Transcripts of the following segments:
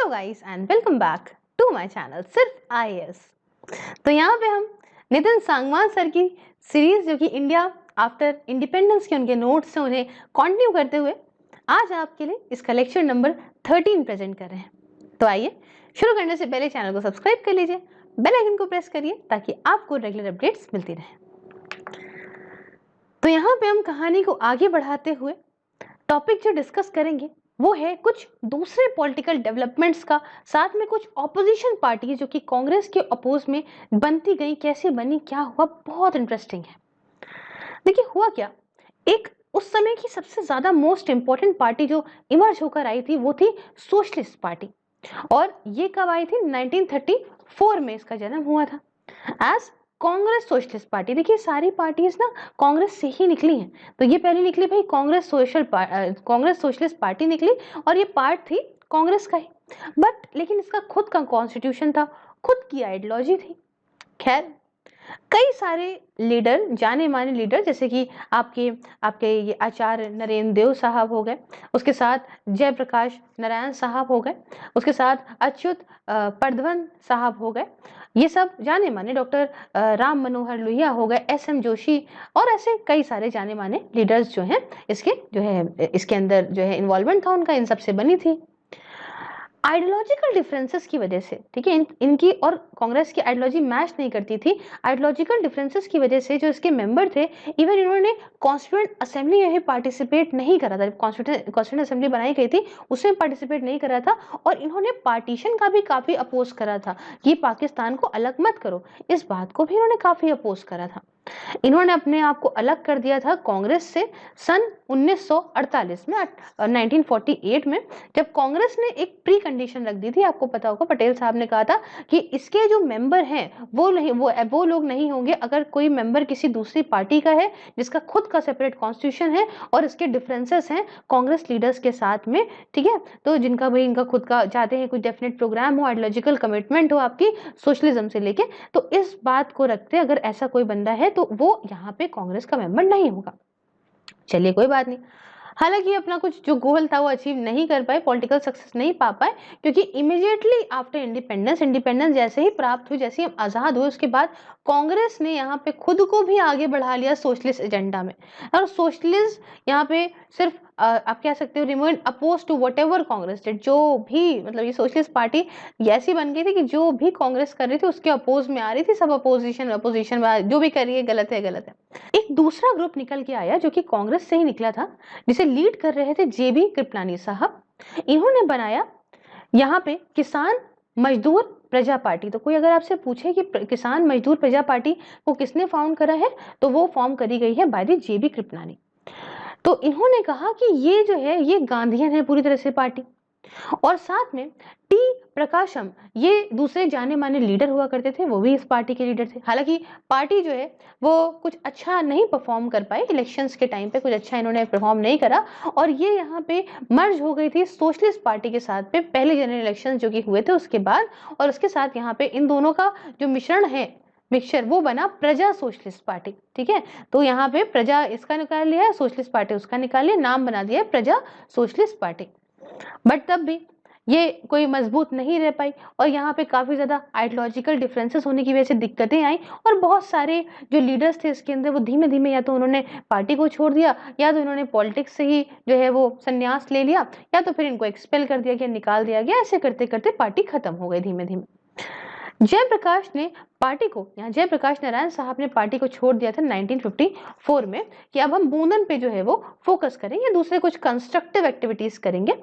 Hello guys and welcome back to my channel सिर्फ IAS. तो यहाँ पे हम नितिन सांगवान सर की सीरीज जो कि इंडिया आफ्टर इंडिपेंडेंस के उनके नोट्स से उन्हें कंटिन्यू करते हुए आज आपके लिए इसका लेक्चर नंबर 13 प्रेजेंट कर रहे हैं। तो आइए शुरू करने से पहले चैनल को सब्सक्राइब कर लीजिए, बेल आइकन को प्रेस करिए ताकि आपको रेगुलर अपडेट्स मिलती रहे। तो यहाँ पे हम कहानी को आगे बढ़ाते हुए टॉपिक जो डिस्कस करेंगे वो है कुछ दूसरे पॉलिटिकल डेवलपमेंट्स का, साथ में कुछ ऑपोजिशन पार्टी जो कि कांग्रेस के अपोज में बनती गई, कैसे बनी, क्या हुआ, बहुत इंटरेस्टिंग है। देखिए हुआ क्या, एक उस समय की सबसे ज्यादा मोस्ट इंपॉर्टेंट पार्टी जो इमर्ज होकर आई थी वो थी सोशलिस्ट पार्टी। और ये कब आई थी? 1934 में इसका जन्म हुआ था एज कांग्रेस सोशलिस्ट पार्टी। देखिए सारी पार्टीज ना कांग्रेस से ही निकली हैं। तो ये पहले निकली भाई कांग्रेस सोशलिस्ट पार्टी निकली और ये पार्ट थी कांग्रेस का ही, बट लेकिन इसका खुद का कॉन्स्टिट्यूशन था, खुद की आइडियोलॉजी थी। खैर कई सारे लीडर, जाने माने लीडर, जैसे कि आपके आपके ये आचार्य नरेंद्र देव साहब हो गए, उसके साथ जयप्रकाश नारायण साहब हो गए, उसके साथ अच्युत पर्दवन साहब हो गए, ये सब जाने माने, डॉक्टर राम मनोहर लोहिया हो गए, एसएम जोशी, और ऐसे कई सारे जाने माने लीडर्स जो हैं इसके अंदर जो है इन्वॉल्वमेंट था उनका, इन सब से बनी थी। आइडियोलॉजिकल डिफरेंसेस की वजह से, ठीक है, इनकी और कांग्रेस की आइडियोलॉजी मैच नहीं करती थी। आइडियोलॉजिकल डिफरेंसेस की वजह से जो इसके मेंबर थे, इवन इन्होंने कॉन्स्टिट्यूएंट असेंबली में भी पार्टिसिपेट नहीं करा था। कॉन्स्टिट्यूएंट असेंबली बनाई गई थी उसमें पार्टिसिपेट नहीं करा था, और इन्होंने पार्टीशन का भी काफी अपोज करा था कि पाकिस्तान को अलग मत करो, इस बात को भी इन्होंने काफी अपोज करा था। इन्होंने अपने आप को अलग कर दिया था कांग्रेस से सन 1948 में, 1948 में, जब कांग्रेस ने एक प्री कंडीशन रख दी थी। आपको पता होगा पटेल साहब ने कहा था कि इसके जो मेंबर हैं वो लोग नहीं होंगे अगर कोई मेंबर किसी दूसरी पार्टी का है जिसका खुद का सेपरेट कॉन्स्टिट्यूशन है और इसके डिफरेंसेस हैं कांग्रेस लीडर्स के साथ में, ठीक है, तो जिनका भाई इनका खुद का चाहते हैं कुछ डेफिनेट प्रोग्राम हो, आइडियोलॉजिकल कमिटमेंट हो आपकी सोशलिज्म से लेके, तो इस बात को रखते अगर ऐसा कोई बंदा है तो वो यहाँ पे कांग्रेस का मेंबर नहीं होगा। चलिए कोई बात नहीं। हालांकि अपना कुछ जो गोल था वो अचीव नहीं कर पाए, पॉलिटिकल सक्सेस नहीं पा पाए, क्योंकि इमीडिएटली आफ्टर इंडिपेंडेंस जैसे ही प्राप्त हुई, जैसे ही हम आजाद हुए, उसके बाद कांग्रेस ने यहाँ पे खुद को भी आगे बढ़ा लिया सोशलिस्ट एजेंडा में। और सोशलिस्ट यहाँ पे सिर्फ आप कह सकते हो remain opposed to whatever Congress did, जो भी मतलब ये सोशलिस्ट पार्टी ऐसी बन गई थी कि जो भी कांग्रेस कर रही थी उसके अपोज में आ रही थी, सब अपोजिशन में जो भी कर रही है गलत है गलत है। एक दूसरा ग्रुप निकल के आया जो कि कांग्रेस से ही निकला था, जिसे लीड कर रहे थे जेबी कृपलानी साहब। इन्होंने बनाया यहाँ पे किसान मजदूर प्रजा पार्टी। तो कोई अगर आपसे पूछे कि किसान मजदूर प्रजा पार्टी को किसने फाउंड करा है, तो वो फॉर्म करी गई है बाय द जेबी कृपलानी। तो इन्होंने कहा कि ये जो है ये गांधीयन है पूरी तरह से पार्टी, और साथ में टी प्रकाशम, ये दूसरे जाने माने लीडर हुआ करते थे, वो भी इस पार्टी के लीडर थे। हालांकि पार्टी जो है वो कुछ अच्छा नहीं परफॉर्म कर पाई, इलेक्शंस के टाइम पे कुछ अच्छा इन्होंने परफॉर्म नहीं करा, और ये यहाँ पे मर्ज हो गई थी सोशलिस्ट पार्टी के साथ पे पहले जनरल इलेक्शन जो कि हुए थे उसके बाद, और उसके साथ यहाँ पे इन दोनों का जो मिश्रण है, मिक्सचर, वो बना प्रजा सोशलिस्ट पार्टी। ठीक है, तो यहाँ पे प्रजा इसका निकाल लिया है, सोशलिस्ट पार्टी उसका निकाल लिया, नाम बना दिया है प्रजा सोशलिस्ट पार्टी। बट तब भी ये कोई मजबूत नहीं रह पाई, और यहाँ पे काफी ज्यादा आइडियोलॉजिकल डिफरेंसेस होने की वजह से दिक्कतें आई, और बहुत सारे जो लीडर्स थे इसके अंदर वो धीमे धीमे या तो उन्होंने पार्टी को छोड़ दिया, या तो उन्होंने पॉलिटिक्स से ही जो है वो संन्यास ले लिया, या तो फिर इनको एक्सपेल कर दिया गया, निकाल दिया गया। ऐसे करते करते पार्टी खत्म हो गई धीमे धीमे। जयप्रकाश ने पार्टी को, यहाँ जयप्रकाश नारायण साहब ने पार्टी को छोड़ दिया था 1954 में कि अब हम बूंदन पे जो है वो फोकस करेंगे, दूसरे कुछ कंस्ट्रक्टिव एक्टिविटीज करेंगे।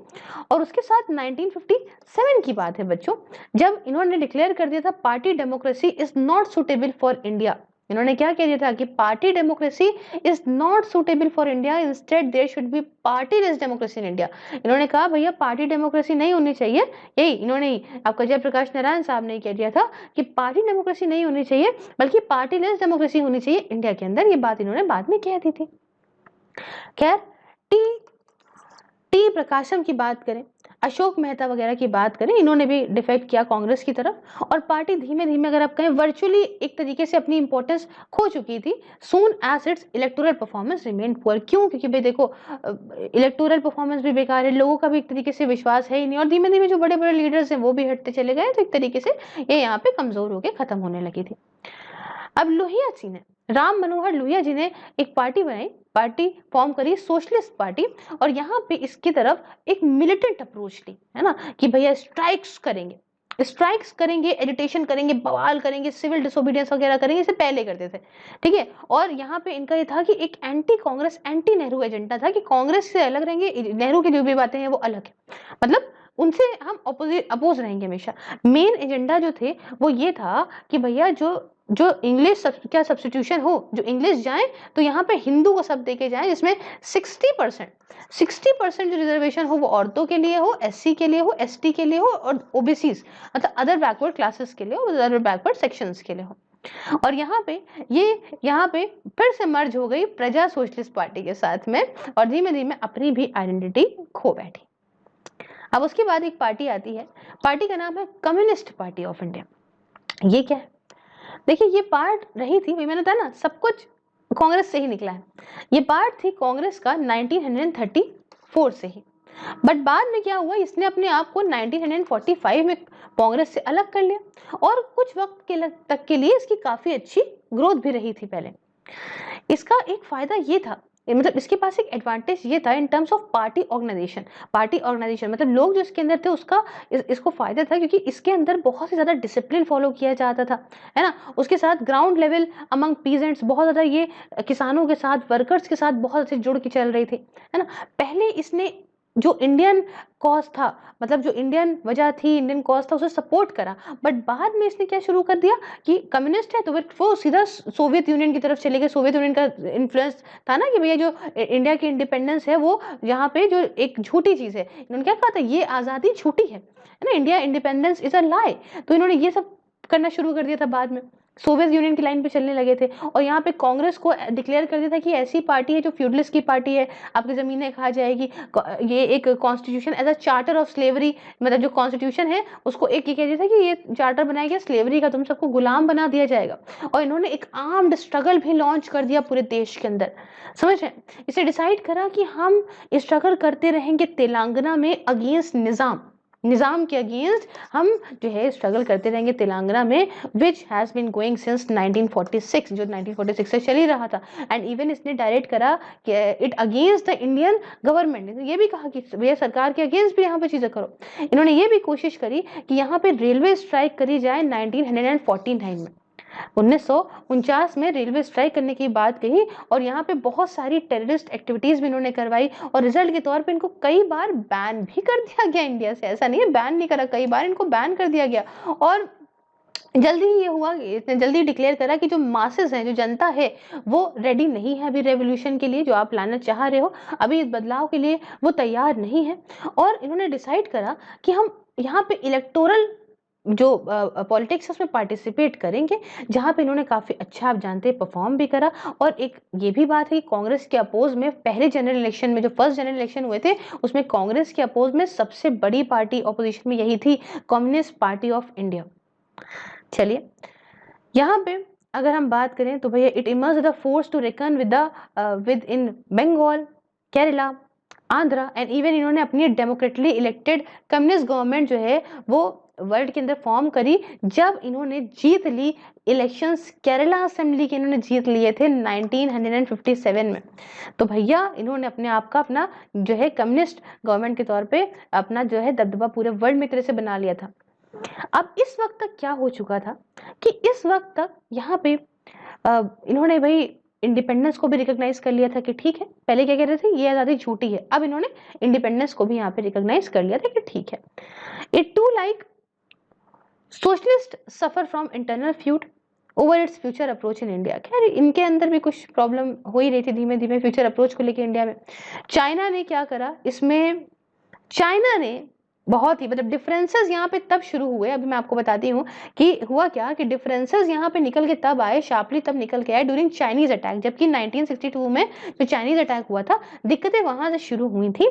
और उसके साथ 1957 की बात है बच्चों, जब इन्होंने डिक्लेयर कर दिया था party democracy is not suitable for India. इन्होंने क्या कह दिया था कि party democracy is not suitable for India, instead there should be partyless democracy in India. इन्होंने कहा भैया पार्टी डेमोक्रेसी नहीं होनी चाहिए, यही इन्होंने आपका जयप्रकाश नारायण साहब ने कह दिया था कि पार्टी डेमोक्रेसी नहीं होनी चाहिए बल्कि पार्टीलेस डेमोक्रेसी होनी चाहिए इंडिया के अंदर। ये बात इन्होंने बाद में कह दी थी। खैर टी प्रकाशम की बात करें, अशोक मेहता वगैरह की बात करें, इन्होंने भी डिफेक्ट किया कांग्रेस की तरफ और पार्टी धीमे धीमे अगर आप कहें वर्चुअली एक तरीके से अपनी इंपॉर्टेंस खो चुकी थी। Soon as its electoral performance remain poor. क्यों? क्योंकि भाई देखो इलेक्टोरल परफॉर्मेंस भी बेकार है, लोगों का भी एक तरीके से विश्वास है ही नहीं और धीमे धीमे जो बड़े बड़े लीडर्स हैं वो भी हटते चले गए, तो एक तरीके से ये यहाँ पे कमजोर होकर खत्म होने लगी थी। अब लोहिया जी ने, राम मनोहर लोहिया जी ने एक पार्टी बनाई, पार्टी फॉर्म करी सोशलिस्ट पार्टी, और यहाँ पे इसकी तरफ एक मिलिटेंट अप्रोच ली, है ना, कि भैया स्ट्राइक्स करेंगे, एजिटेशन करेंगे, बवाल करेंगे, सिविल डिसोबीडियंस वगैरह करेंगे, इसे पहले करते थे, ठीक है। और यहाँ पे इनका ये था कि एक anti Congress anti Nehru agenda था कि कांग्रेस से अलग रहेंगे, नेहरू की जो भी बातें हैं वो अलग है, मतलब उनसे हम अपोज रहेंगे हमेशा। मेन एजेंडा जो थे वो ये था कि भैया जो इंग्लिश क्या सब्स्टिट्यूशन हो, जो इंग्लिश जाए तो यहाँ पे हिंदू को शब्द देके जाए, जिसमें 60% जो रिजर्वेशन हो वो औरतों के लिए हो, एससी के लिए हो, एसटी के लिए हो और ओबीसी मतलब अदर बैकवर्ड क्लासेस के लिए हो, अदर बैकवर्ड सेक्शंस के लिए हो। और यहाँ पे फिर से मर्ज हो गई प्रजा सोशलिस्ट पार्टी के साथ में और धीमे धीमे अपनी भी आइडेंटिटी खो बैठी। अब उसके बाद एक पार्टी आती है, पार्टी का नाम है कम्युनिस्ट पार्टी ऑफ इंडिया। ये क्या है? देखिए ये पार्ट रही थी, मैंने बताया ना सब कुछ कांग्रेस से ही निकला है। ये पार्ट थी कांग्रेस का 1934 से ही, बट बाद में क्या हुआ, इसने अपने आप को 1945 में कांग्रेस से अलग कर लिया और कुछ वक्त तक के लिए इसकी काफी अच्छी ग्रोथ भी रही थी। पहले इसका एक फायदा ये था, मतलब इसके पास एक एडवांटेज ये था in terms of party organization, मतलब लोग जो इसके अंदर थे उसका इसको फायदा था क्योंकि इसके अंदर बहुत ही ज्यादा डिसिप्लिन फॉलो किया जाता था, है ना। उसके साथ ग्राउंड लेवल अमंग पीजेंट्स बहुत ज्यादा ये किसानों के साथ, वर्कर्स के साथ बहुत अच्छे जुड़ के चल रही थी, है ना। पहले इसने जो इंडियन कॉज था, मतलब जो इंडियन वजह थी, इंडियन कॉज था, उसे सपोर्ट करा, बट बाद में इसने क्या शुरू कर दिया कि कम्युनिस्ट है तो वो सीधा सोवियत यूनियन की तरफ चले गए। सोवियत यूनियन का इन्फ्लुएंस था ना कि भैया जो इंडिया की इंडिपेंडेंस है वो यहाँ पे जो एक झूठी चीज है, इन्होंने क्या कहा था, ये आजादी झूठी है ना, इंडिया इंडिपेंडेंस इज अ लाई, तो इन्होंने ये सब करना शुरू कर दिया था। बाद में सोवियत यूनियन की लाइन पे चलने लगे थे और यहाँ पे कांग्रेस को डिक्लेयर कर दिया था कि ऐसी पार्टी है जो फ्यूडलिस्ट की पार्टी है, आपकी जमीनें खा जाएगी, ये एक constitution as a charter of slavery, मतलब जो कॉन्स्टिट्यूशन है उसको एक ये कह दिया था कि ये चार्टर बनाया गया स्लेवरी का, तुम सबको गुलाम बना दिया जाएगा। और इन्होंने एक आर्म्ड स्ट्रगल भी लॉन्च कर दिया पूरे देश के अंदर, समझ रहे हैं। इसे डिसाइड करा कि हम स्ट्रगल करते रहेंगे तेलंगाना में अगेंस्ट निजाम के अगेंस्ट हम जो है स्ट्रगल करते रहेंगे तेलंगाना में, which has been going since 1946, जो 1946 से चल ही रहा था। एंड इवन इसने डायरेक्ट करा कि it against the Indian government, ये भी कहा कि भैया सरकार के अगेंस्ट भी यहाँ पे चीजें करो। इन्होंने ये भी कोशिश करी कि यहाँ पे रेलवे स्ट्राइक करी जाए 1949 में, 1949 में रेलवे स्ट्राइक करने की बात कही और यहाँ पे बहुत सारी टेररिस्ट एक्टिविटीज भी इन्होंने करवाई और रिजल्ट के तौर पे इनको कई बार बैन भी कर दिया गया इंडिया से। ऐसा नहीं है बैन नहीं करा, कई बार इनको बैन कर दिया गया। और जल्दी ही ये हुआ, इतने जल्दी डिक्लेयर करा कि जो मासेस हैं, जो जनता है वो रेडी नहीं है अभी रेवोल्यूशन के लिए, जो आप लाना चाह रहे हो अभी इस बदलाव के लिए वो तैयार नहीं है। और इन्होंने डिसाइड करा कि हम यहाँ पे इलेक्टोरल जो पॉलिटिक्स है उसमें पार्टिसिपेट करेंगे, जहां पे इन्होंने काफी अच्छा, आप जानते हैं, परफॉर्म भी करा। और एक ये भी बात है कि कांग्रेस के अपोज में पहले जनरल इलेक्शन में, जो फर्स्ट जनरल इलेक्शन हुए थे उसमें कांग्रेस के अपोज में सबसे बड़ी पार्टी ऑपोजिशन में यही थी, कम्युनिस्ट पार्टी ऑफ इंडिया। चलिए यहाँ पे अगर हम बात करें तो भैया it emerge the force to reckon with in Bengal, Kerala, Andhra and even इन्होंने अपनी डेमोक्रेटली इलेक्टेड कम्युनिस्ट गवर्नमेंट जो है वो वर्ल्ड के अंदर फॉर्म करी जब इन्होंने जीत ली इलेक्शंस, केरला असेंबली के इन्होंने जीत लिए थे 1957 में। तो भैया इन्होंने अपने आप का अपना जो है कम्युनिस्ट गवर्नमेंट के तौर पे अपना जो है दबदबा पूरे वर्ल्ड में तरह से बना लिया था। अब इस वक्त तक क्या हो चुका था कि इस वक्त तक यहाँ पे इन्होंने भाई इंडिपेंडेंस को भी रिकॉग्नाइज कर लिया था कि ठीक है, पहले क्या कह रहे थे ये आजादी झूठी है, अब इन्होंने इंडिपेंडेंस को भी यहाँ पे रिकॉग्नाइज कर लिया था कि ठीक है। It too like socialist suffer from internal feud over its future approach in India. खैर इनके अंदर भी कुछ प्रॉब्लम हो ही रही थी धीमे धीमे फ्यूचर अप्रोच को लेकर इंडिया में। चाइना ने क्या करा इसमें, चाइना ने बहुत ही मतलब डिफरेंसेस यहाँ पे तब शुरू हुए, अभी मैं आपको बताती हूँ कि हुआ क्या कि डिफरेंसेस यहाँ पे निकल के तब आए, शार्पली तब निकल के आए ड्यूरिंग चाइनीज अटैक। जबकि 1962 में जो चाइनीज अटैक हुआ था, दिक्कतें वहां से शुरू हुई थी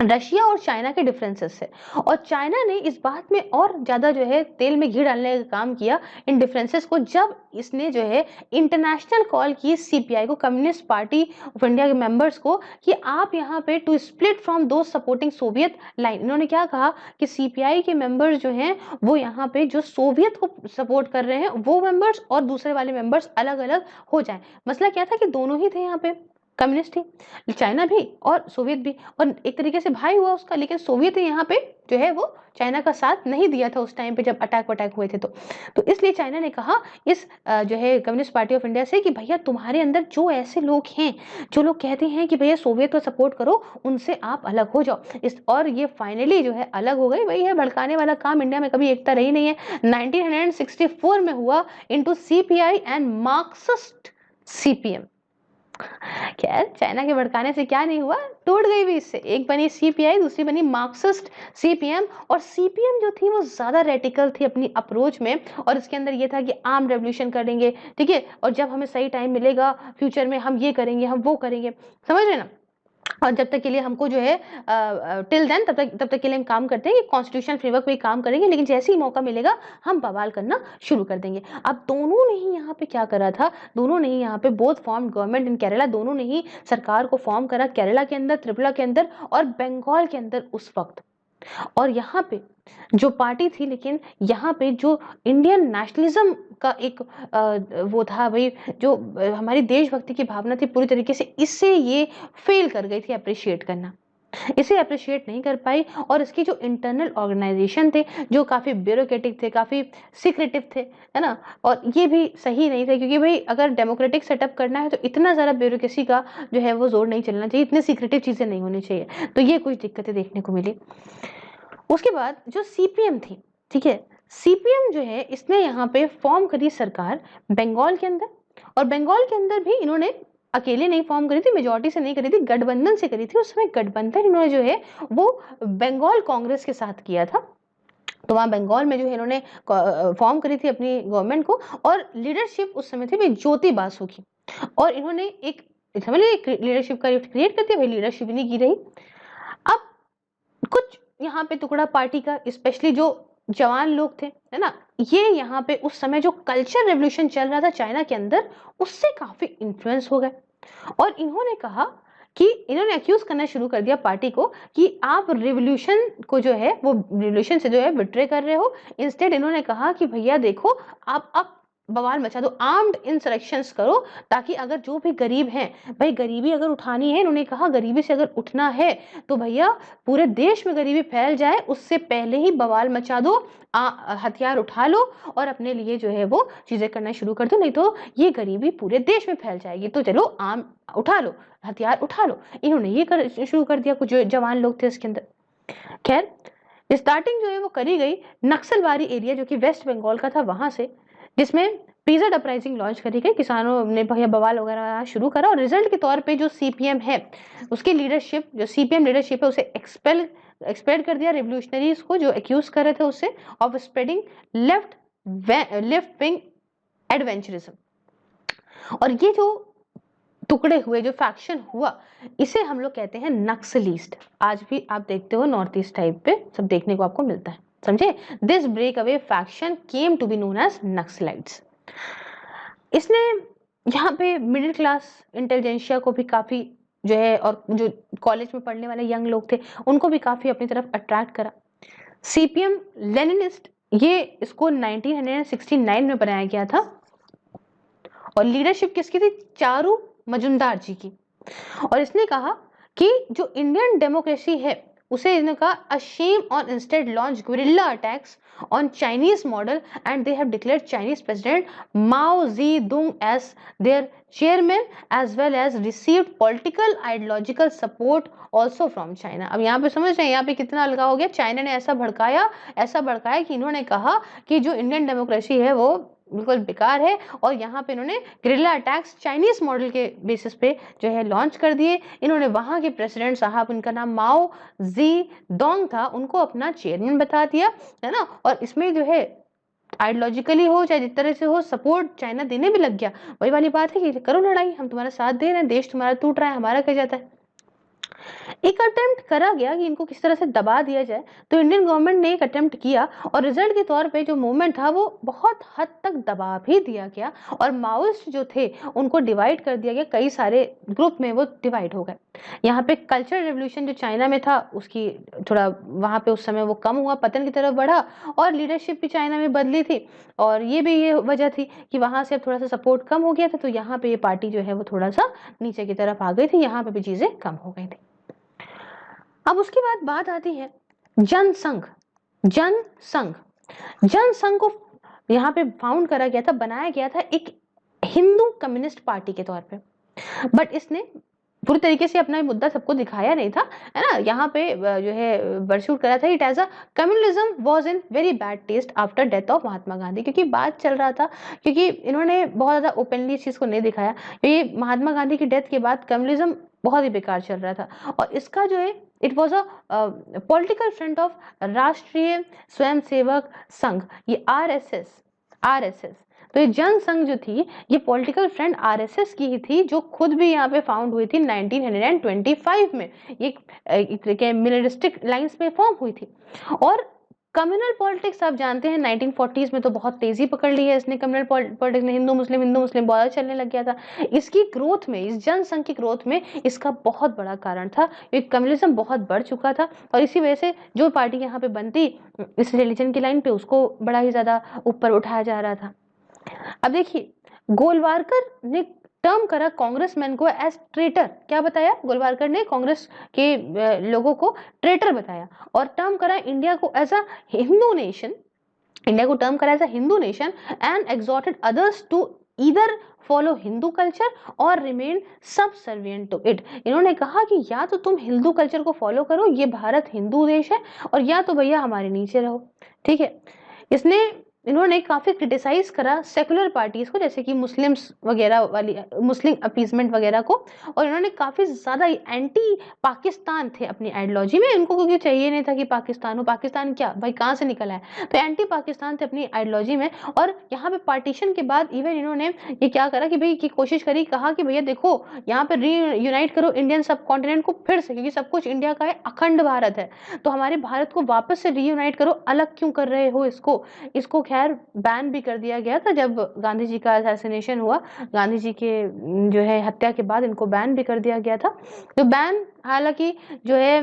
रशिया और चाइना के डिफरेंसेस है, और चाइना ने इस बात में और ज़्यादा जो है तेल में घी डालने का काम किया इन डिफरेंसेस को, जब इसने जो है इंटरनेशनल कॉल की सीपीआई को, कम्युनिस्ट पार्टी ऑफ इंडिया के मेंबर्स को, कि आप यहाँ पे टू स्प्लिट फ्रॉम दो सपोर्टिंग सोवियत लाइन। इन्होंने क्या कहा कि सीपीआई के मेंबर्स जो हैं वो यहाँ पे जो सोवियत को सपोर्ट कर रहे हैं वो मेंबर्स और दूसरे वाले मेंबर्स अलग अलग हो जाए। मसला क्या था कि दोनों ही थे यहाँ पे, कम्युनिस्ट थी चाइना भी और सोवियत भी, और एक तरीके से भाई हुआ उसका, लेकिन सोवियत यहाँ पे जो है वो चाइना का साथ नहीं दिया था उस टाइम पे जब अटैक हुए थे। तो इसलिए चाइना ने कहा इस जो है कम्युनिस्ट पार्टी ऑफ इंडिया से कि भैया तुम्हारे अंदर जो ऐसे लोग हैं जो लोग कहते हैं कि भैया सोवियत को सपोर्ट करो, उनसे आप अलग हो जाओ। इस और ये फाइनली जो है अलग हो गई। वही है, भड़काने वाला काम इंडिया में कभी एकता रही नहीं है। 1964 में हुआ into CPI and Marxist CPM. खैर चाइना के भड़काने से क्या नहीं हुआ, टूट गई भी इससे। एक बनी सीपीआई, दूसरी बनी मार्क्सिस्ट सीपीएम। और सीपीएम जो थी वो ज्यादा रेडिकल थी अपनी अप्रोच में, और इसके अंदर ये था कि आर्म रेवोल्यूशन करेंगे, ठीक है, और जब हमें सही टाइम मिलेगा फ्यूचर में हम ये करेंगे, हम वो करेंगे, समझ रहे ना। और जब तक के लिए हमको जो है टिल देन तब तक के लिए हम काम करते हैं कि कॉन्स्टिट्यूशन फ्रेमवर्क पे काम करेंगे, लेकिन जैसे ही मौका मिलेगा हम बवाल करना शुरू कर देंगे। अब दोनों ने ही यहाँ पे क्या करा था, दोनों ने ही यहाँ पे both form government in Kerala, दोनों ने ही सरकार को फॉर्म करा, केरला के अंदर, त्रिपुरा के अंदर और बंगाल के अंदर उस वक्त। और यहाँ पे जो पार्टी थी, लेकिन यहाँ पे जो इंडियन नेशनलिज्म का एक वो था भाई, जो हमारी देशभक्ति की भावना थी पूरी तरीके से, इससे ये फेल कर गई थी अप्रिशिएट करना, इसे अप्रिशिएट नहीं कर पाई। और इसकी जो इंटरनल ऑर्गेनाइजेशन थे जो काफ़ी ब्यूरोक्रेटिक थे, काफ़ी सीक्रेटिव थे, है ना, और ये भी सही नहीं थे, क्योंकि भाई अगर डेमोक्रेटिक सेटअप करना है तो इतना ज़्यादा ब्यूरोक्रेसी का जो है वो जोर नहीं चलना चाहिए, इतने सीक्रेटिव चीज़ें नहीं होनी चाहिए। तो ये कुछ दिक्कतें देखने को मिली। उसके बाद जो सीपीएम थी, ठीक है, सीपीएम जो है इसने यहाँ पे फॉर्म करी सरकार बंगाल के अंदर, और बंगाल के अंदर भी इन्होंने अकेले नहीं फॉर्म करी थी, मेजोरिटी से नहीं करी थी, गठबंधन से करी थी। उस समय गठबंधन इन्होंने जो है वो बंगाल कांग्रेस के साथ किया था। तो वहाँ बंगाल में जो है इन्होंने फॉर्म करी थी अपनी गवर्नमेंट को, और लीडरशिप उस समय थी भाई ज्योति बासु की, और इन्होंने एक समझ लीजिए लीडरशिप का क्रिएट करती है भाई, लीडरशिप नहीं की रही। अब कुछ यहाँ पे टुकड़ा पार्टी का, स्पेशली जो जवान लोग थे, है ना, ये यहाँ पे उस समय जो कल्चर रेवोल्यूशन चल रहा था चाइना के अंदर, उससे काफी इन्फ्लुएंस हो गए। और इन्होंने कहा कि इन्होंने एक्यूज करना शुरू कर दिया पार्टी को कि आप रिवोल्यूशन को जो है वो रिवोल्यूशन से जो है विड्रे कर रहे हो। इंस्टेड इन्होंने कहा कि भैया देखो आप बवाल मचा दो, आर्म्ड इंसरेक्शंस करो, ताकि अगर जो भी गरीब हैं, भाई गरीबी अगर उठानी है, इन्होंने कहा गरीबी से अगर उठना है तो भैया पूरे देश में गरीबी फैल जाए उससे पहले ही बवाल मचा दो, हथियार उठा लो और अपने लिए जो है वो चीजें करना शुरू कर दो, नहीं तो ये गरीबी पूरे देश में फैल जाएगी। तो चलो आम उठा लो, हथियार उठा लो। इन्होंने ये शुरू कर दिया, कुछ जवान लोग थे इसके अंदर। खैर स्टार्टिंग जो है वो करी गई नक्सलबारी एरिया जो कि वेस्ट बंगाल का था वहां से, जिसमें पीजड अपराइजिंग लॉन्च करी गई, किसानों ने भैया बवाल वगैरह शुरू करा। और रिजल्ट के तौर पे जो सीपीएम है उसकी लीडरशिप, जो सीपीएम लीडरशिप है उसे एक्सपेल कर दिया रिवोल्यूशनरीज को, जो एक्यूज कर रहे थे उससे of spreading left wing adventurism. और ये जो टुकड़े हुए, जो फैक्शन हुआ, इसे हम लोग कहते हैं नक्सलिस्ट। आज भी आप देखते हो नॉर्थ ईस्ट टाइप पे सब देखने को आपको मिलता है, समझे। This break away faction came to be known as Naxalites. इसने यहाँ पे मिडिल क्लास इंटेलिजेंशिया को भी काफी जो है, और जो कॉलेज में पढ़ने वाले यंग लोग थे उनको भी काफी अपनी तरफ अट्रैक्ट करा। सीपीएम लेनिनिस्ट, ये इसको 1969 में बनाया गया था, और लीडरशिप किसकी थी, चारू मजुमदार जी की। और इसने कहा कि जो इंडियन डेमोक्रेसी है उसे इन्होंने कहा a shame on instead launch guerrilla attacks on Chinese model and they have declared Chinese president Mao Zedong as their chairman as well as received political ideological support also from China. अब यहाँ पे समझ रहे हैं यहाँ पे कितना अलगा हो गया। चाइना ने ऐसा भड़काया कि इन्होंने कहा कि जो इंडियन डेमोक्रेसी है वो बिल्कुल बेकार है, और यहाँ पे इन्होंने ग्रिल्ला अटैक्स चाइनीज मॉडल के बेसिस पे जो है लॉन्च कर दिए। इन्होंने वहां के प्रेसिडेंट साहब, उनका नाम माओ ज़ेडुंग था, उनको अपना चेयरमैन बता दिया, है ना। और इसमें जो है आइडियोलॉजिकली हो चाहे जिस तरह से हो सपोर्ट चाइना देने भी लग गया। वही वाली बात है कि करो लड़ाई, हम तुम्हारा साथ दे रहे हैं, देश तुम्हारा टूट रहा है, हमारा क्या जाता है। एक अटेम्प्ट करा गया कि इनको किस तरह से दबा दिया जाए, तो इंडियन गवर्नमेंट ने एक अटेम्प्ट किया और रिजल्ट के तौर पे जो मूवमेंट था वो बहुत हद तक दबा भी दिया गया और माओइस्ट जो थे उनको डिवाइड कर दिया गया, कई सारे ग्रुप में वो डिवाइड हो गए। यहाँ पे कल्चरल रेवोल्यूशन जो चाइना में था उसकी थोड़ा वहाँ पे उस समय वो कम हुआ, पतन की तरफ बढ़ा और लीडरशिप भी चाइना में बदली थी और ये भी ये वजह थी कि वहाँ से अब थोड़ा सा सपोर्ट कम हो गया था, तो यहाँ पे ये पार्टी जो है वो थोड़ा सा नीचे की तरफ आ गई थी, यहाँ पे भी चीजें कम हो गई थी। अब उसके बाद बात आती है जनसंघ। जनसंघ जनसंघ को यहाँ पे फाउंड करा गया था, बनाया गया था एक हिंदू कम्युनिस्ट पार्टी के तौर पे, बट इसने पूरी तरीके से अपना मुद्दा सबको दिखाया नहीं था, है ना। यहाँ पे जो है बरशूट करा था, it as a communalism was in very bad taste after death of Mahatma Gandhi, क्योंकि बात चल रहा था, क्योंकि इन्होंने बहुत ज्यादा ओपनली इस चीज को नहीं दिखाया, क्योंकि महात्मा गांधी की डेथ के बाद कम्युनलिज्म बहुत ही बेकार चल रहा था और इसका जो है it was a political front of राष्ट्रीय स्वयंसेवक संघ, ये आरएसएस। तो ये जनसंघ जो थी ये पॉलिटिकल फ्रंट आरएसएस की ही थी, जो खुद भी यहाँ पे फाउंड हुई थी 1925 में, एक मिलिटरिस्टिक लाइंस में फॉर्म हुई थी। और कम्युनल पॉलिटिक्स आप जानते हैं 1940s में तो बहुत तेजी पकड़ ली है इसने, कम्युनल पॉलिटिक्स में हिंदू मुस्लिम बहुत चलने लग गया था। इसकी ग्रोथ में, इस जनसंघ की ग्रोथ में इसका बहुत बड़ा कारण था, क्योंकि कम्युनिज्म बहुत बढ़ चुका था और इसी वजह से जो पार्टी यहाँ पे बनती इस रिलीजन की लाइन पे उसको बड़ा ही ज्यादा ऊपर उठाया जा रहा था। अब देखिए गोलवारकर ने टर्म करा कांग्रेसमैन को एज ट्रेटर, क्या बताया गोलवारकर ने कांग्रेस के लोगों को ट्रेटर बताया और टर्म करा इंडिया को as a Hindu nation, India को टर्म करा as a Hindu nation and exhorted others to either follow Hindu culture और रिमेन सबसर्विएंट टू इट। इन्होंने कहा कि या तो तुम हिंदू कल्चर को फॉलो करो, ये भारत हिंदू देश है, और या तो भैया हमारे नीचे रहो, ठीक है। इन्होंने काफी क्रिटिसाइज करा सेकुलर पार्टीज को, जैसे कि मुस्लिम्स वगैरह वाली मुस्लिम अपीजमेंट वगैरह को, और इन्होंने काफी ज्यादा एंटी पाकिस्तान थे अपनी आइडियोलॉजी में, इनको क्योंकि चाहिए नहीं था कि पाकिस्तान हो, पाकिस्तान क्या भाई कहाँ से निकला है, तो एंटी पाकिस्तान थे अपनी आइडियोलॉजी में। और यहाँ पे पार्टीशन के बाद इवन इन्होंने ये क्या करा कि भाई की कोशिश करी, कहा कि भैया देखो यहाँ पे रीयूनाइट करो इंडियन सब कॉन्टिनेंट को फिर से, क्योंकि सब कुछ इंडिया का है, अखंड भारत है, तो हमारे भारत को वापस से रीयूनाइट करो, अलग क्यों कर रहे हो इसको खैर बैन भी कर दिया गया था जब गांधी जी का असैसिनेशन हुआ, गांधी जी के जो है हत्या के बाद इनको बैन भी कर दिया गया था। तो बैन हालांकि जो है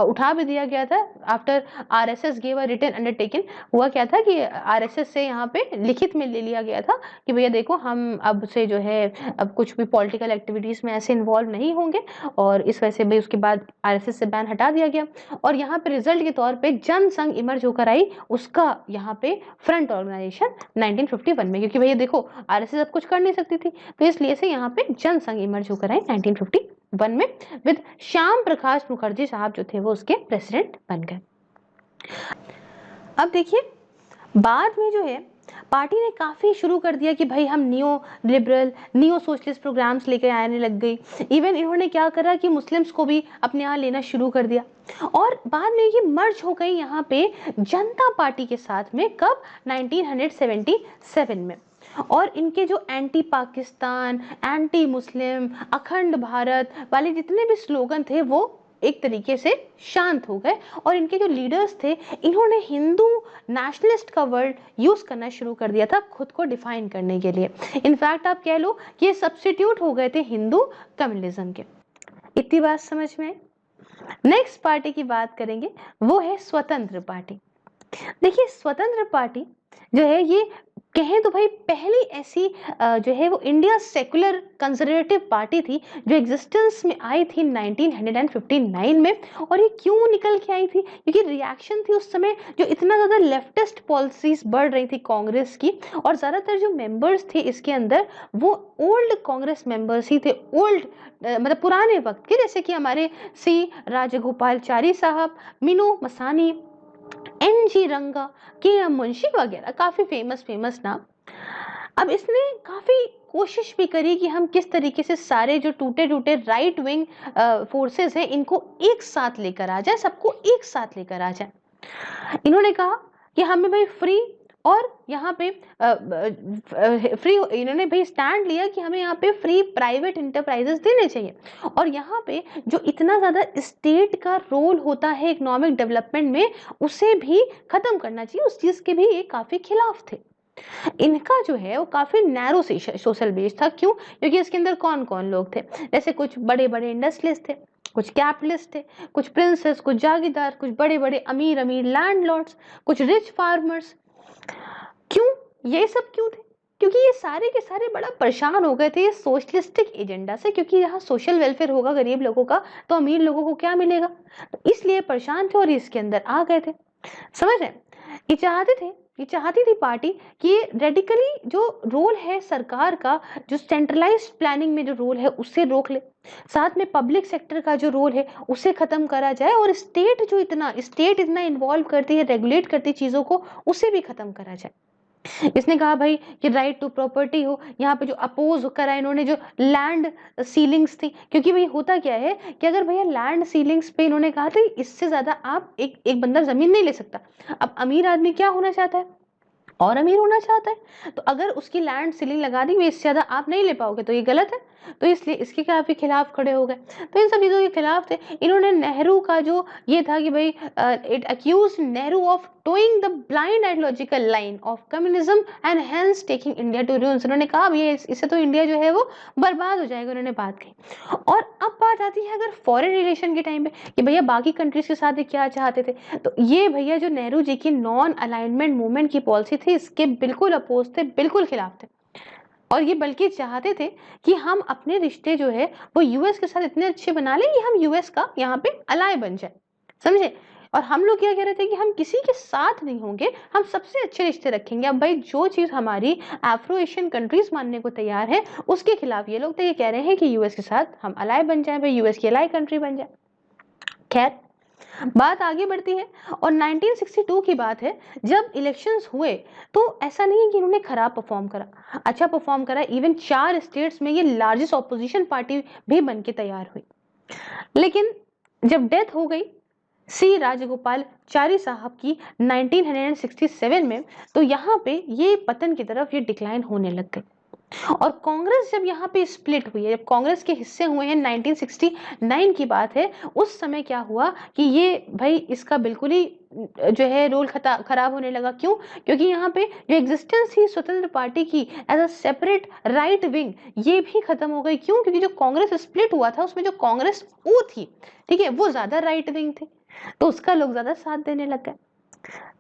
उठा भी दिया गया था after RSS gave a written undertaking. हुआ क्या था कि आरएसएस से यहाँ पे लिखित में ले लिया गया था कि भैया देखो हम अब से जो है अब कुछ भी पॉलिटिकल एक्टिविटीज में ऐसे इन्वॉल्व नहीं होंगे, और इस वजह से भाई उसके बाद आरएसएस से बैन हटा दिया गया। और यहाँ पे रिजल्ट के तौर पे जनसंघ इमर्ज होकर आई, उसका यहाँ पे फ्रंट ऑर्गेनाइजेशन 1951 में, क्योंकि भैया देखो आरएसएस अब कुछ कर नहीं सकती थी, तो इसलिए से यहाँ पे जनसंघ इमर्ज होकर आई 1951 में, विद श्याम प्रकाश मुखर्जी साहब जो थे वो उसके प्रेसिडेंट बन गए। अब देखिए बाद में जो है पार्टी ने काफी शुरू कर दिया कि भाई हम neo liberal neo socialist programs लेकर आने लग गई। इवन इन्होंने क्या करा कि मुस्लिम्स को भी अपने यहाँ लेना शुरू कर दिया, और बाद में ये मर्ज हो गई यहाँ पे जनता पार्टी के साथ में, कब 1977 में। और इनके जो एंटी पाकिस्तान, एंटी मुस्लिम, अखंड भारत वाले जितने भी स्लोगन थे वो एक तरीके से शांत हो गए, और इनके जो लीडर्स थे इन्होंने हिंदू नेशनलिस्ट का वर्ड यूज करना शुरू कर दिया था खुद को डिफाइन करने के लिए। इनफैक्ट आप कह लो कि ये सब्स्टिट्यूट हो गए थे हिंदू कम्युनिज्म के। इतनी बात समझ में। नेक्स्ट पार्टी की बात करेंगे, वो है स्वतंत्र पार्टी। देखिए स्वतंत्र पार्टी जो है ये कहें तो भाई पहली ऐसी जो है वो इंडिया सेकुलर कंजर्वेटिव पार्टी थी जो एग्जिस्टेंस में आई थी 1959 में। और ये क्यों निकल के आई थी, क्योंकि रिएक्शन थी उस समय जो इतना ज़्यादा लेफ्टिस्ट पॉलिसीज बढ़ रही थी कांग्रेस की, और ज़्यादातर जो मेंबर्स थे इसके अंदर वो ओल्ड कांग्रेस मेंबर्स ही थे, ओल्ड मतलब पुराने वक्त के, जैसे कि हमारे सी राजगोपालचारी साहब, मीनू मसानी, एन.जी. रंगा, के.एम. मुंशी वगैरह, काफी फेमस नाम। अब इसने काफी कोशिश भी करी कि हम किस तरीके से सारे जो टूटे राइट विंग फोर्सेस हैं इनको एक साथ लेकर आ जाए, सबको एक साथ लेकर आ जाए। इन्होंने कहा कि हमें भाई फ्री और यहाँ पे फ्री, इन्होंने भाई स्टैंड लिया कि हमें यहाँ पे फ्री प्राइवेट इंटरप्राइजेस देने चाहिए। और यहाँ पे जो इतना ज्यादा स्टेट का रोल होता है इकोनॉमिक डेवलपमेंट में, उसे भी खत्म करना चाहिए, उस चीज के भी ये काफी खिलाफ थे। इनका जो है वो काफी नैरो सोशल बेस था। क्यों? क्योंकि इसके अंदर कौन कौन लोग थे, जैसे कुछ बड़े बड़े इंडस्ट्रियलिस्ट थे, कुछ कैपिटलिस्ट थे, कुछ प्रिंसेस, कुछ जागीरदार, कुछ बड़े बड़े अमीर अमीर लैंडलॉर्ड्स, कुछ रिच फार्मर्स। क्यों ये सब क्यों थे? क्योंकि ये सारे के सारे बड़ा परेशान हो गए थे ये सोशलिस्टिक एजेंडा से, क्योंकि यहाँ सोशल वेलफेयर होगा गरीब लोगों का तो अमीर लोगों को क्या मिलेगा, तो इसलिए परेशान थे और इसके अंदर आ गए थे। समझ रहे? ये चाहती थी पार्टी कि रेडिकली जो रोल है सरकार का, जो सेंट्रलाइज्ड प्लानिंग में जो रोल है उसे रोक ले, साथ में पब्लिक सेक्टर का जो रोल है उसे खत्म करा जाए, और स्टेट इतना इन्वॉल्व करती है, रेगुलेट करती चीजों को, उसे भी खत्म करा जाए। इसने कहा भाई कि राइट टू प्रॉपर्टी हो। यहाँ पे जो अपोज करा इन्होंने जो लैंड सीलिंग्स थी, क्योंकि भाई होता क्या है कि अगर भैया लैंड सीलिंग्स पे इन्होंने कहा था इससे ज्यादा आप एक बंदा जमीन नहीं ले सकता। अब अमीर आदमी क्या होना चाहता है, और अमीर होना चाहता है, तो अगर उसकी लैंड सीलिंग लगा दी इससे ज्यादा आप नहीं ले पाओगे तो ये गलत है, तो इसलिए इसके काफी खिलाफ खड़े हो गए। तो इन सब चीजों के खिलाफ थे। इन्होंने नेहरू का जो ये था कि भाई it accuse Nehru of toeing the blind ideological line of communism and hence taking India to ruins. उन्होंने कहा ये इससे तो इंडिया जो है वो बर्बाद हो जाएगा, उन्होंने बात कही। और अब बात आती है अगर फॉरेन रिलेशन के टाइम पे कि भैया बाकी कंट्रीज के साथ क्या चाहते थे, तो ये भैया जो नेहरू जी की नॉन अलाइनमेंट मूवमेंट की पॉलिसी थी इसके बिल्कुल अपोज थे, बिल्कुल खिलाफ थे। और ये बल्कि चाहते थे कि हम अपने रिश्ते जो है वो यूएस के साथ इतने अच्छे बना लें कि हम यूएस का यहाँ पे अलाय बन जाए। समझे? और हम लोग क्या कह रहे थे कि हम किसी के साथ नहीं होंगे, हम सबसे अच्छे रिश्ते रखेंगे। अब भाई जो चीज हमारी अफ्रो एशियन कंट्रीज मानने को तैयार है उसके खिलाफ ये लोग तो ये कह रहे हैं कि यूएस के साथ हम अलाय बन जाए, भाई यूएस की अलाय कंट्री बन जाए। खैर बात आगे बढ़ती है और 1962 की बात है, जब इलेक्शंस हुए तो ऐसा नहीं है कि इन्होंने खराब परफॉर्म करा, अच्छा परफॉर्म करा। इवन 4 स्टेट्स में ये लार्जेस्ट ऑपोजिशन पार्टी भी बन के तैयार हुई। लेकिन जब डेथ हो गई सी राजगोपालाचारी साहब की 1967 में, तो यहाँ पे ये पतन की तरफ ये डिक्लाइन होने लग गई। और कांग्रेस जब यहाँ पे स्प्लिट हुई है, जब कांग्रेस के हिस्से हुए हैं 1969 की बात है, उस समय क्या हुआ कि ये भाई इसका बिल्कुल ही जो है रोल खराब होने लगा। क्यों? क्योंकि यहाँ पे जो एग्जिस्टेंस थी स्वतंत्र पार्टी की as a separate right wing, ये भी खत्म हो गई। क्यों? क्योंकि जो कांग्रेस स्प्लिट हुआ था उसमें जो कांग्रेस ओ थी, ठीक है, वो ज्यादा राइट विंग थी, तो उसका लोग ज्यादा साथ देने लग गए।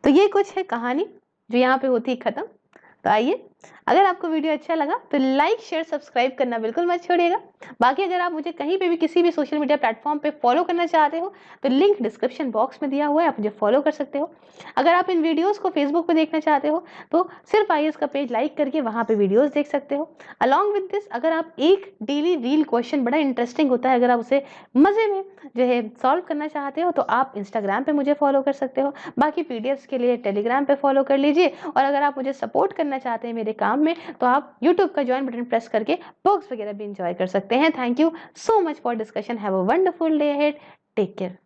तो ये कुछ है कहानी जो यहाँ पे होती है खत्म। तो आइए, अगर आपको वीडियो अच्छा लगा तो लाइक शेयर सब्सक्राइब करना बिल्कुल मत छोड़िएगा। बाकी अगर आप मुझे कहीं पे भी किसी भी सोशल मीडिया प्लेटफॉर्म पे फॉलो करना चाहते हो तो लिंक डिस्क्रिप्शन बॉक्स में दिया हुआ है, आप मुझे फॉलो कर सकते हो। अगर आप इन वीडियोस को फेसबुक पे देखना चाहते हो तो सिर्फ आईएएस का पेज लाइक करके वहां पे वीडियोस देख सकते हो। अलॉन्ग विद दिस, अगर आप एक डेली रील क्वेश्चन बड़ा इंटरेस्टिंग होता है, अगर आप उसे मजे में जो है सॉल्व करना चाहते हो तो आप इंस्टाग्राम पे मुझे फॉलो कर सकते हो। बाकी पीडीएफ्स के लिए टेलीग्राम पे फॉलो कर लीजिए। और अगर आप मुझे सपोर्ट करना चाहते हैं मेरे काम में तो आप यूट्यूब का ज्वाइन बटन प्रेस करके बॉक्स वगैरह भी एंजॉय कर सकते हैं। Thank you so much for discussion. Have a wonderful day ahead. Take care.